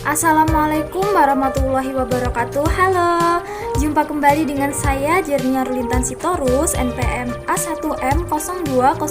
Assalamualaikum warahmatullahi wabarakatuh. Halo, jumpa kembali dengan saya Jernia Rulintan Sitorus, NPM A1M020025,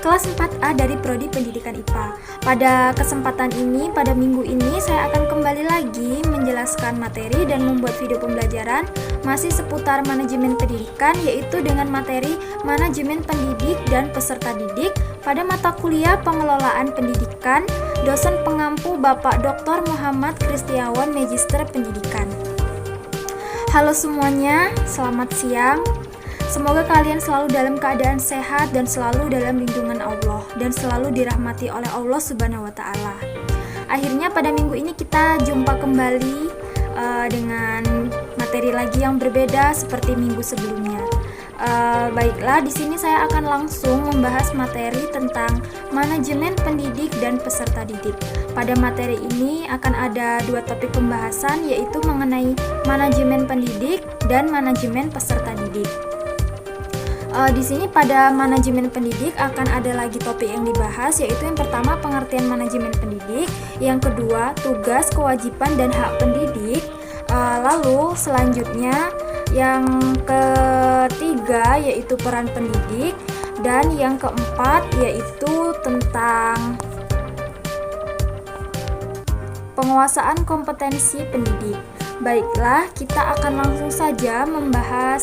kelas 4A dari Prodi Pendidikan IPA. Pada kesempatan ini, pada minggu ini, saya akan kembali lagi menjelaskan materi dan membuat video pembelajaran masih seputar manajemen pendidikan, yaitu dengan materi manajemen pendidik dan peserta didik pada mata kuliah pengelolaan pendidikan, dosen pengampu Bapak Dr. Muhammad Kristiawan, Magister Pendidikan. Halo semuanya, selamat siang. Semoga kalian selalu dalam keadaan sehat dan selalu dalam lindungan Allah dan selalu dirahmati oleh Allah Subhanahu wa taala. Akhirnya pada minggu ini kita jumpa kembali dengan materi lagi yang berbeda seperti minggu sebelumnya. Baiklah, di sini saya akan langsung membahas materi tentang manajemen pendidik dan peserta didik. Pada materi ini akan ada dua topik pembahasan, yaitu mengenai manajemen pendidik dan manajemen peserta didik. Di sini pada manajemen pendidik akan ada lagi topik yang dibahas, yaitu yang pertama pengertian manajemen pendidik, yang kedua tugas, kewajiban, dan hak pendidik. Lalu selanjutnya yang ketiga yaitu peran pendidik, dan yang keempat yaitu tentang penguasaan kompetensi pendidik. Baiklah, kita akan langsung saja membahas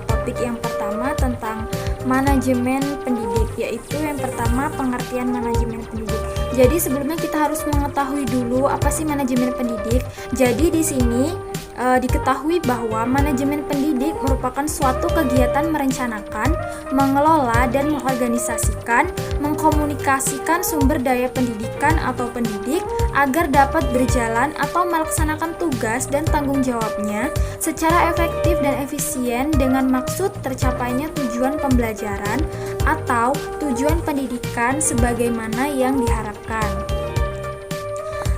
topik yang pertama tentang manajemen pendidik, yaitu yang pertama pengertian manajemen pendidik. Jadi sebelumnya kita harus mengetahui dulu apa sih manajemen pendidik. Jadi di sini diketahui bahwa manajemen pendidik merupakan suatu kegiatan merencanakan, mengelola, dan mengorganisasikan, mengkomunikasikan sumber daya pendidikan atau pendidik agar dapat berjalan atau melaksanakan tugas dan tanggung jawabnya secara efektif dan efisien dengan maksud tercapainya tujuan pembelajaran atau tujuan pendidikan sebagaimana yang diharapkan.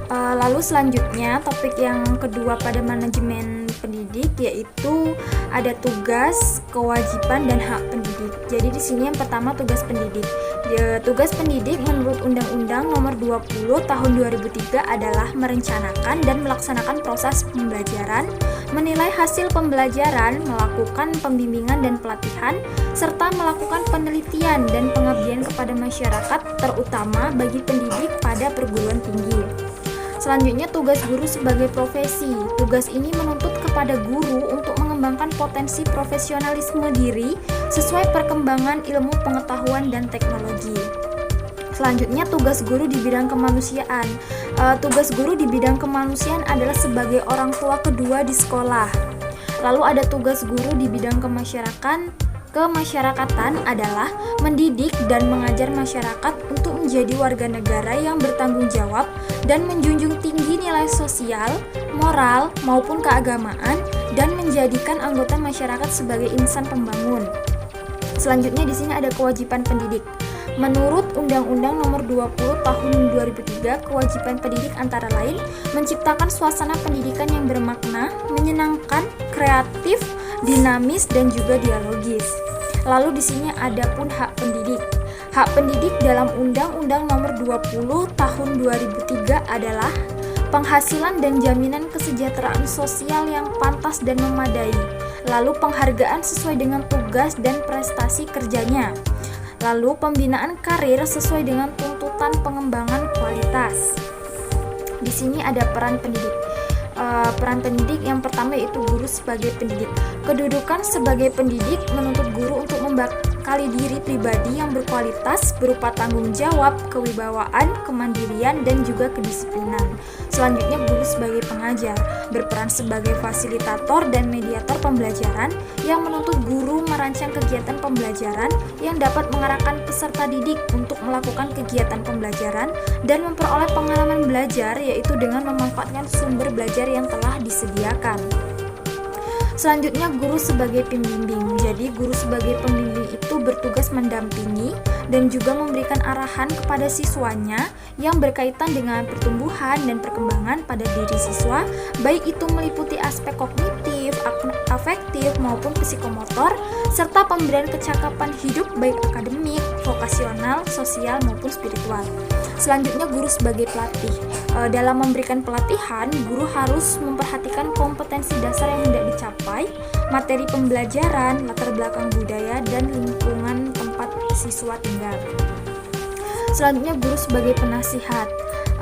Lalu selanjutnya topik yang kedua pada manajemen pendidik yaitu ada tugas, kewajiban, dan hak pendidik. Jadi di sini yang pertama tugas pendidik. Tugas pendidik menurut Undang-Undang Nomor 20 Tahun 2003 adalah merencanakan dan melaksanakan proses pembelajaran, menilai hasil pembelajaran, melakukan pembimbingan dan pelatihan, serta melakukan penelitian dan pengabdian kepada masyarakat, terutama bagi pendidik pada perguruan tinggi. Selanjutnya tugas guru sebagai profesi. Tugas ini menuntut kepada guru untuk mengembangkan potensi profesionalisme diri sesuai perkembangan ilmu pengetahuan dan teknologi. Selanjutnya tugas guru di bidang kemanusiaan. Tugas guru di bidang kemanusiaan adalah sebagai orang tua kedua di sekolah. Lalu ada tugas guru di bidang kemasyarakatan adalah mendidik dan mengajar masyarakat untuk menjadi warga negara yang bertanggung jawab dan menjunjung tinggi nilai sosial, moral, maupun keagamaan, dan menjadikan anggota masyarakat sebagai insan pembangun. Selanjutnya di sini ada kewajiban pendidik. Menurut Undang-Undang Nomor 20 Tahun 2003, kewajiban pendidik antara lain menciptakan suasana pendidikan yang bermakna, menyenangkan, kreatif, dinamis, dan juga dialogis. Lalu di sini ada pun hak pendidik. Hak pendidik dalam Undang-Undang Nomor 20 Tahun 2003 adalah penghasilan dan jaminan kesejahteraan sosial yang pantas dan memadai. Lalu penghargaan sesuai dengan tugas dan prestasi kerjanya. Lalu pembinaan karir sesuai dengan tuntutan pengembangan kualitas. Di sini ada peran pendidik. Peran pendidik yang pertama yaitu guru sebagai pendidik. Kedudukan sebagai pendidik menuntut guru untuk membekali diri pribadi yang berkualitas berupa tanggung jawab, kewibawaan, kemandirian, dan juga kedisiplinan. Selanjutnya guru sebagai pengajar, berperan sebagai fasilitator dan mediator pembelajaran yang menuntut guru merancang kegiatan pembelajaran yang dapat mengarahkan peserta didik untuk melakukan kegiatan pembelajaran dan memperoleh pengalaman belajar, yaitu dengan memanfaatkan sumber belajar yang telah disediakan. Selanjutnya guru sebagai pembimbing. Jadi guru sebagai pembimbing itu bertugas mendampingi dan juga memberikan arahan kepada siswanya yang berkaitan dengan pertumbuhan dan perkembangan pada diri siswa, baik itu meliputi aspek kognitif, afektif maupun psikomotor, serta pemberian kecakapan hidup baik akademik, vokasi vokasional, sosial maupun spiritual. Selanjutnya guru sebagai pelatih. Dalam memberikan pelatihan, guru harus memperhatikan kompetensi dasar yang hendak dicapai, materi pembelajaran, latar belakang budaya, dan lingkungan tempat siswa tinggal. Selanjutnya guru sebagai penasihat,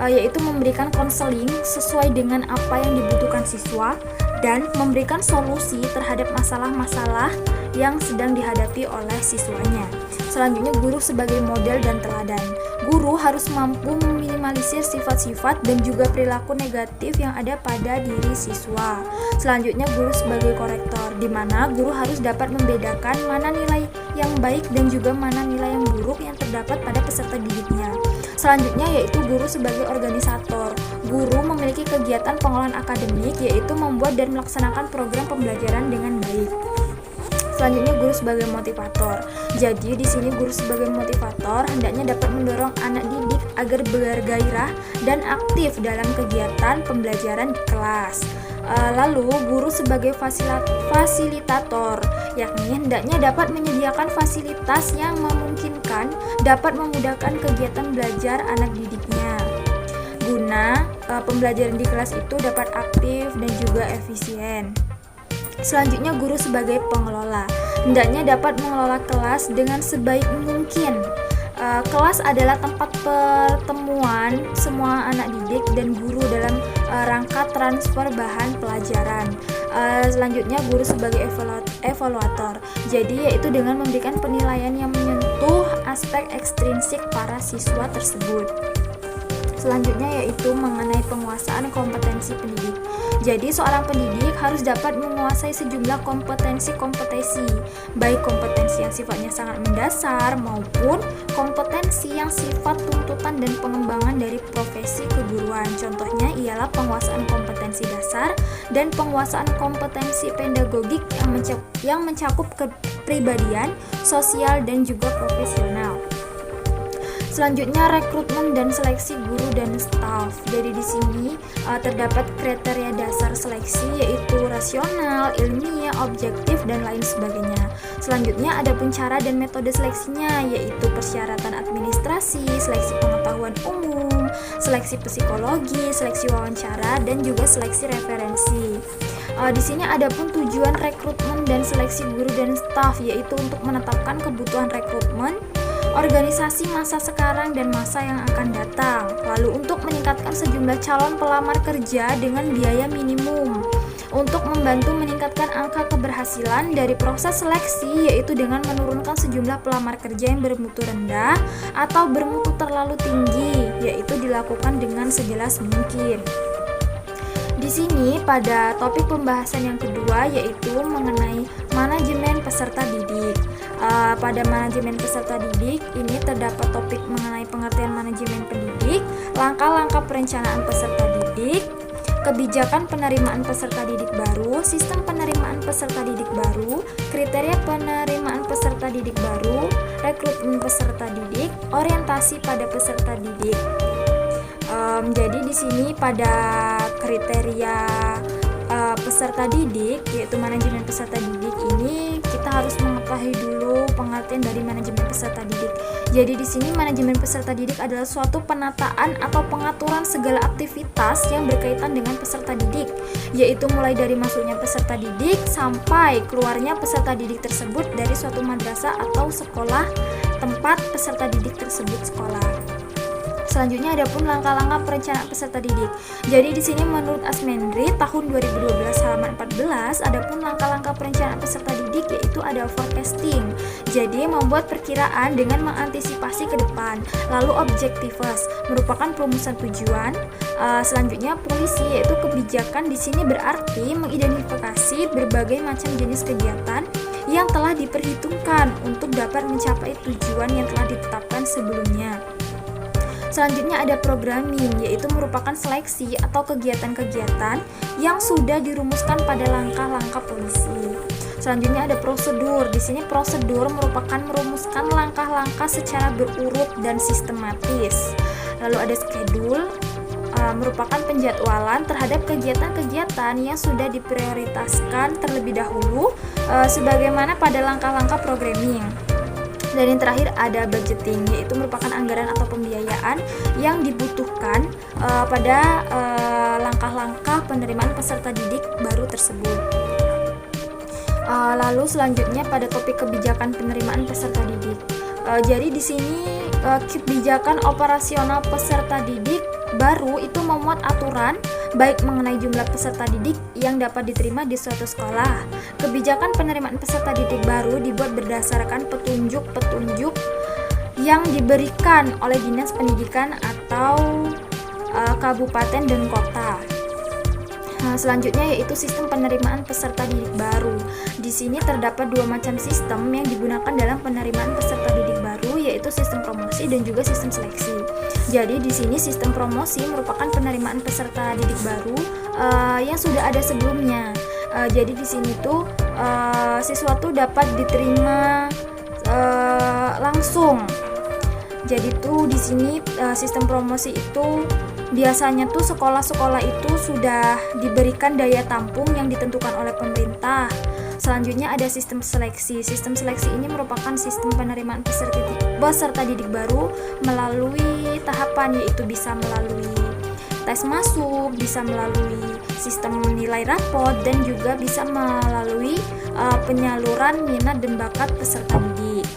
yaitu memberikan konseling sesuai dengan apa yang dibutuhkan siswa dan memberikan solusi terhadap masalah-masalah yang sedang dihadapi oleh siswanya. Selanjutnya guru sebagai model dan teladan. Guru harus mampu meminimalisir sifat-sifat dan juga perilaku negatif yang ada pada diri siswa. Selanjutnya guru sebagai korektor, di mana guru harus dapat membedakan mana nilai yang baik dan juga mana nilai yang buruk yang terdapat pada peserta didiknya. Selanjutnya yaitu guru sebagai organisator. Guru memiliki kegiatan pengolahan akademik, yaitu membuat dan melaksanakan program pembelajaran dengan baik. Selanjutnya guru sebagai motivator. Jadi di sini guru sebagai motivator hendaknya dapat mendorong anak didik agar bergairah dan aktif dalam kegiatan pembelajaran di kelas. Lalu guru sebagai fasilitator, yakni hendaknya dapat menyediakan fasilitas yang memungkinkan dapat memudahkan kegiatan belajar anak didiknya, guna pembelajaran di kelas itu dapat aktif dan juga efisien. Selanjutnya guru sebagai pengelola, hendaknya dapat mengelola kelas dengan sebaik mungkin. Kelas adalah tempat pertemuan semua anak didik dan guru dalam rangka transfer bahan pelajaran. Selanjutnya guru sebagai evaluator, jadi yaitu dengan memberikan penilaian yang menyentuh aspek ekstrinsik para siswa tersebut. Selanjutnya yaitu mengenai penguasaan kompetensi pendidik. Jadi seorang pendidik harus dapat menguasai sejumlah kompetensi, baik kompetensi yang sifatnya sangat mendasar maupun kompetensi yang sifat tuntutan dan pengembangan dari profesi keguruan. Contohnya ialah penguasaan kompetensi dasar dan penguasaan kompetensi pedagogik yang mencakup kepribadian, sosial, dan juga profesional. Selanjutnya rekrutmen dan seleksi guru dan staf. Jadi di sini terdapat kriteria dasar seleksi, yaitu rasional, ilmiah, objektif, dan lain sebagainya. Selanjutnya ada pun cara dan metode seleksinya, yaitu persyaratan administrasi, seleksi pengetahuan umum, seleksi psikologi, seleksi wawancara, dan juga seleksi referensi. Di sini ada pun tujuan rekrutmen dan seleksi guru dan staf, yaitu untuk menetapkan kebutuhan rekrutmen, organisasi masa sekarang dan masa yang akan datang. Lalu untuk meningkatkan sejumlah calon pelamar kerja dengan biaya minimum. Untuk membantu meningkatkan angka keberhasilan dari proses seleksi, yaitu dengan menurunkan sejumlah pelamar kerja yang bermutu rendah atau bermutu terlalu tinggi, yaitu dilakukan dengan sejelas mungkin. Di sini pada topik pembahasan yang kedua yaitu mengenai manajemen peserta didik. Pada manajemen peserta didik ini terdapat topik mengenai pengertian manajemen pendidik, langkah-langkah perencanaan peserta didik, kebijakan penerimaan peserta didik baru, sistem penerimaan peserta didik baru, kriteria penerimaan peserta didik baru, rekrutmen peserta didik, orientasi pada peserta didik. Jadi di sini pada kriteria peserta didik, yaitu manajemen peserta didik ini kita harus mengetahui dulu pengertian dari manajemen peserta didik. Jadi di sini manajemen peserta didik adalah suatu penataan atau pengaturan segala aktivitas yang berkaitan dengan peserta didik, yaitu mulai dari masuknya peserta didik sampai keluarnya peserta didik tersebut dari suatu madrasah atau sekolah tempat peserta didik tersebut sekolah. Selanjutnya ada pun langkah-langkah perencanaan peserta didik. Jadi di sini menurut Asmendri tahun 2012 halaman 14 ada pun langkah-langkah perencanaan peserta didik, yaitu ada forecasting. Jadi membuat perkiraan dengan mengantisipasi ke depan. Lalu objectives merupakan perumusan tujuan. Selanjutnya polisi, yaitu kebijakan. Di sini berarti mengidentifikasi berbagai macam jenis kegiatan yang telah diperhitungkan untuk dapat mencapai tujuan yang telah ditetapkan sebelumnya. Selanjutnya ada programming, yaitu merupakan seleksi atau kegiatan-kegiatan yang sudah dirumuskan pada langkah-langkah polisi. Selanjutnya ada prosedur. Di sini prosedur merupakan merumuskan langkah-langkah secara berurut dan sistematis. Lalu ada schedule, merupakan penjadwalan terhadap kegiatan-kegiatan yang sudah diprioritaskan terlebih dahulu sebagaimana pada langkah-langkah programming. Dan yang terakhir ada budgeting, yaitu merupakan anggaran atau pembiayaan yang dibutuhkan pada langkah-langkah penerimaan peserta didik baru tersebut. Lalu selanjutnya pada topik kebijakan penerimaan peserta didik. Jadi di sini kebijakan operasional peserta didik baru itu memuat aturan baik mengenai jumlah peserta didik yang dapat diterima di suatu sekolah. Kebijakan penerimaan peserta didik baru dibuat berdasarkan petunjuk-petunjuk yang diberikan oleh Dinas Pendidikan atau kabupaten dan kota. Selanjutnya yaitu sistem penerimaan peserta didik baru. Di sini terdapat dua macam sistem yang digunakan dalam penerimaan peserta didik baru, yaitu sistem promosi dan juga sistem seleksi. Jadi di sini sistem promosi merupakan penerimaan peserta didik baru yang sudah ada sebelumnya. Jadi di sini tuh siswa tuh dapat diterima langsung. Jadi tuh di sini sistem promosi itu biasanya tuh sekolah-sekolah itu sudah diberikan daya tampung yang ditentukan oleh pemerintah. Selanjutnya ada sistem seleksi. Sistem seleksi ini merupakan sistem penerimaan peserta didik baru melalui tahapan, yaitu bisa melalui tes masuk, bisa melalui sistem nilai rapot, dan juga bisa melalui penyaluran minat dan bakat peserta didik.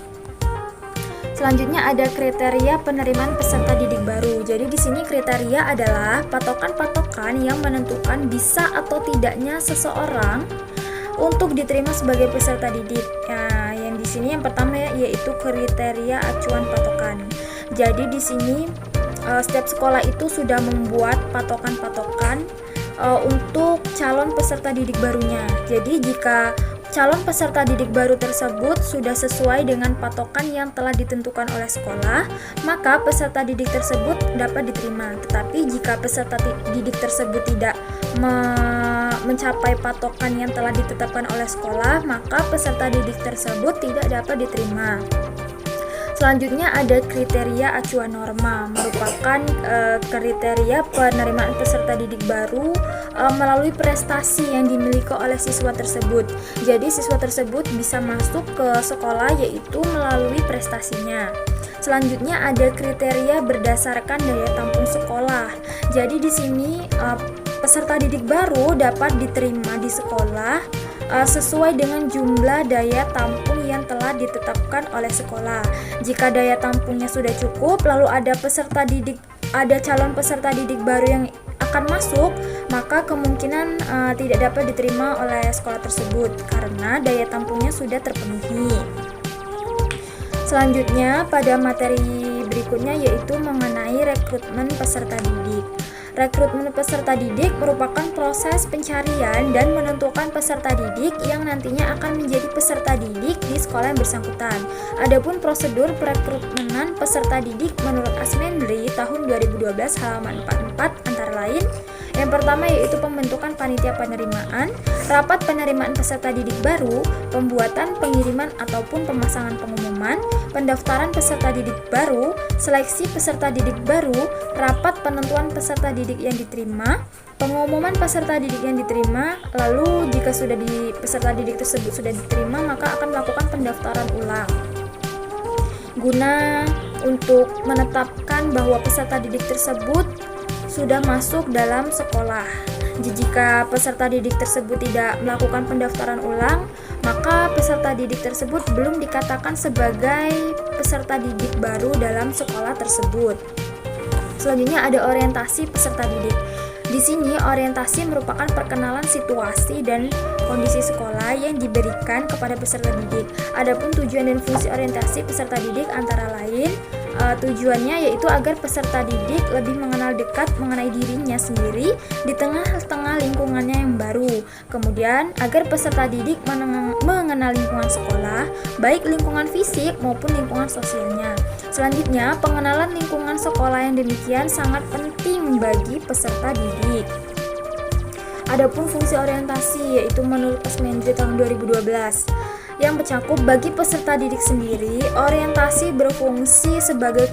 Selanjutnya ada kriteria penerimaan peserta didik baru. Jadi di sini kriteria adalah patokan-patokan yang menentukan bisa atau tidaknya seseorang untuk diterima sebagai peserta didik. Nah, yang di sini yang pertama yaitu kriteria acuan patokan. Jadi di sini setiap sekolah itu sudah membuat patokan-patokan untuk calon peserta didik barunya. Jadi jika calon peserta didik baru tersebut sudah sesuai dengan patokan yang telah ditentukan oleh sekolah, maka peserta didik tersebut dapat diterima. Tetapi jika peserta didik tersebut tidak mencapai patokan yang telah ditetapkan oleh sekolah, maka peserta didik tersebut tidak dapat diterima. Selanjutnya ada kriteria acuan norma, merupakan kriteria penerimaan peserta didik baru melalui prestasi yang dimiliki oleh siswa tersebut. Jadi siswa tersebut bisa masuk ke sekolah yaitu melalui prestasinya. Selanjutnya ada kriteria berdasarkan daya tampung sekolah. Jadi di sini peserta didik baru dapat diterima di sekolah sesuai dengan jumlah daya tampung yang telah ditetapkan oleh sekolah. Jika daya tampungnya sudah cukup, lalu ada calon peserta didik baru yang akan masuk, maka kemungkinan tidak dapat diterima oleh sekolah tersebut karena daya tampungnya sudah terpenuhi. Selanjutnya pada materi berikutnya yaitu mengenai rekrutmen peserta didik. Rekrutmen peserta didik merupakan proses pencarian dan menentukan peserta didik yang nantinya akan menjadi peserta didik di sekolah yang bersangkutan. Adapun prosedur perekrutmenan peserta didik menurut Asmendri tahun 2012 halaman 44 antara lain: yang pertama yaitu pembentukan panitia penerimaan, rapat penerimaan peserta didik baru, pembuatan, pengiriman ataupun pemasangan pengumuman, pendaftaran peserta didik baru, seleksi peserta didik baru, rapat penentuan peserta didik yang diterima, pengumuman peserta didik yang diterima. Lalu jika peserta didik tersebut sudah diterima, maka akan melakukan pendaftaran ulang guna untuk menetapkan bahwa peserta didik tersebut sudah masuk dalam sekolah. Jika peserta didik tersebut tidak melakukan pendaftaran ulang, maka peserta didik tersebut belum dikatakan sebagai peserta didik baru dalam sekolah tersebut. Selanjutnya ada orientasi peserta didik. Di sini orientasi merupakan perkenalan situasi dan kondisi sekolah yang diberikan kepada peserta didik. Adapun tujuan dan fungsi orientasi peserta didik antara lain tujuannya yaitu agar peserta didik lebih mengenal dekat mengenai dirinya sendiri di tengah-tengah lingkungannya yang baru. Kemudian agar peserta didik mengenal lingkungan sekolah, baik lingkungan fisik maupun lingkungan sosialnya. Selanjutnya, pengenalan lingkungan sekolah yang demikian sangat penting bagi peserta didik. Adapun fungsi orientasi yaitu menurut Asmendri tahun 2012 yang mencakup bagi peserta didik sendiri, orientasi berfungsi sebagai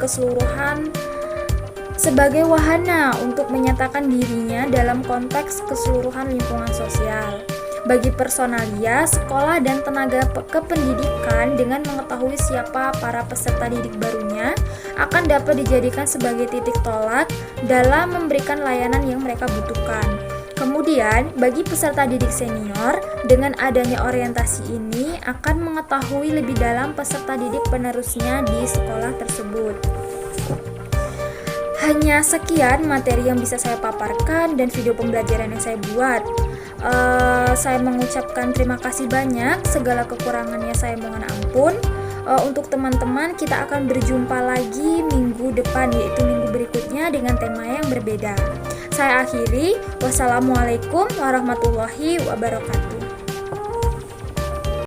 wahana untuk menyatakan dirinya dalam konteks keseluruhan lingkungan sosial. bagi personalia, sekolah, dan tenaga kependidikan dengan mengetahui siapa para peserta didik barunya akan dapat dijadikan sebagai titik tolak dalam memberikan layanan yang mereka butuhkan. Kemudian, bagi peserta didik senior, dengan adanya orientasi ini akan mengetahui lebih dalam peserta didik penerusnya di sekolah tersebut. Hanya sekian materi yang bisa saya paparkan dan video pembelajaran yang saya buat. Saya mengucapkan terima kasih banyak, segala kekurangannya saya mohon ampun. Untuk teman-teman, kita akan berjumpa lagi minggu depan, yaitu minggu berikutnya dengan tema yang berbeda. Saya akhiri, wassalamualaikum warahmatullahi wabarakatuh.